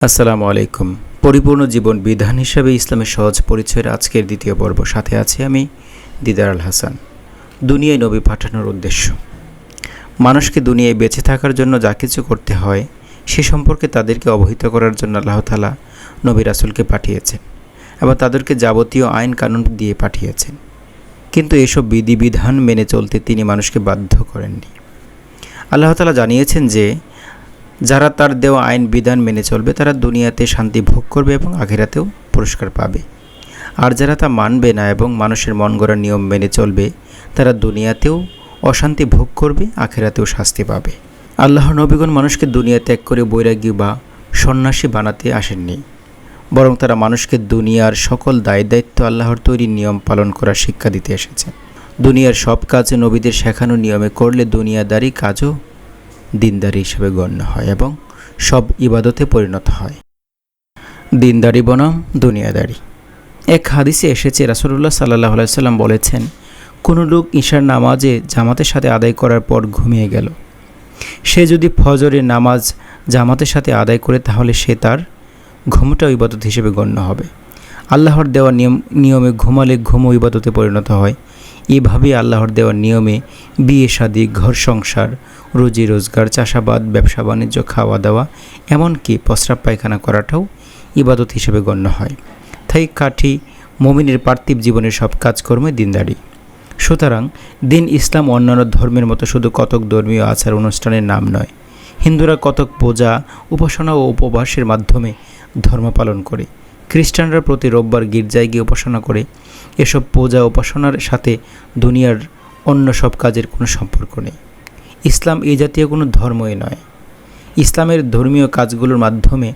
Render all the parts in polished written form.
আসসালামু আলাইকুম। পরিপূর্ণ জীবন বিধান হিসাবে ইসলামের সহজ পরিচয়ের আজকের দ্বিতীয় পর্ব। সাথে আছি আমি দিদার আল হাসান। দুনিয়ায় নবী পাঠানোর উদ্দেশ্য। মানুষকে দুনিয়ায় বেঁচে থাকার জন্য যা কিছু করতে হয় সে সম্পর্কে তাদেরকে অবহিত করার জন্য আল্লাহ তাআলা নবী রাসূলকে পাঠিয়েছেন এবং তাদেরকে যাবতীয় আইন কানুন দিয়ে পাঠিয়েছেন। কিন্তু এসব বিধিবিধান মেনে চলতে তিনি মানুষকে বাধ্য করেননি। আল্লাহ তাআলা জানিয়েছেন যে যারা তার দেওয়া আইন বিধান মেনে চলবে তারা দুনিয়াতে শান্তি ভোগ করবে এবং আখিরাতেও পুরস্কার পাবে। আর যারা তা মানবে না এবং মানুষের মন গড়া নিয়ম মেনে চলবে তারা দুনিয়াতেও অশান্তি ভোগ করবে, আখিরাতেও শাস্তি পাবে। আল্লাহর নবীগণ মানুষকে দুনিয়া ত্যাগ করে বৈরাগী বা সন্ন্যাসী বানাতে আসেননি, বরং তারা মানুষকে দুনিয়ার সকল দায়িত্ব আল্লাহর তৈরি নিয়ম পালন করার শিক্ষা দিতে এসেছেন। দুনিয়ার সব কাজ নবীদের শেখানো নিয়মে করলে দুনিয়াদারি কাজও দিনদারি হিসেবে গণ্য হয় এবং সব ইবাদতে পরিণত হয়। দিনদারি বনাম দুনিয়াদারি। এক হাদিসে এসেছে রাসূলুল্লাহ সাল্লাল্লাহু আলাইহি সাল্লাম বলেছেন, কোনো লোক ঈশার নামাজে জামাতের সাথে আদায় করার পর ঘুমিয়ে গেল। সে যদি ফজরের নামাজ জামাতের সাথে আদায় করে তাহলে সে তার ঘুমটাও ইবাদত হিসেবে গণ্য হবে। আল্লাহর দেওয়া নিয়মে ঘুমালে ঘুমও ইবাদতে পরিণত হয়। এভাবেই আল্লাহর দেওয়ার নিয়মে বিয়ে শাদী, ঘর সংসার, রুজি রোজগার, চাষাবাদ, ব্যবসা বাণিজ্য, খাওয়া দাওয়া, এমনকি প্রস্রাব পায়খানা করাটাও ইবাদত হিসেবে গণ্য হয়। তাই কাঠি মুমিনের পার্থিব জীবনের সব কাজকর্মে দিনদারি। সুতরাং দিন ইসলাম অন্যান্য ধর্মের মতো শুধু কতক ধর্মীয় আচার অনুষ্ঠানের নাম নয়। হিন্দুরা কতক পূজা, উপাসনা ও উপবাসের মাধ্যমে ধর্ম পালন করে। খ্রিস্টানরা প্রতি রোববার গির্জায় গিয়ে উপাসনা করে। এসব পূজা উপাসনার সাথে দুনিয়ার অন্য সব কাজের কোনো সম্পর্ক নেই। ইসলাম এই জাতীয় কোনো ধর্মই নয়। ইসলামের ধর্মীয় কাজগুলোর মাধ্যমে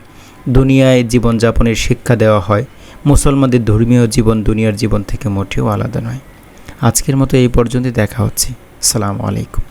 দুনিয়ায় জীবনযাপনের শিক্ষা দেওয়া হয়। মুসলমানদের ধর্মীয় জীবন দুনিয়ার জীবন থেকে মোটেও আলাদা নয়। আজকের মতো এই পর্যন্তই। দেখা হচ্ছে। আসসালামু আলাইকুম।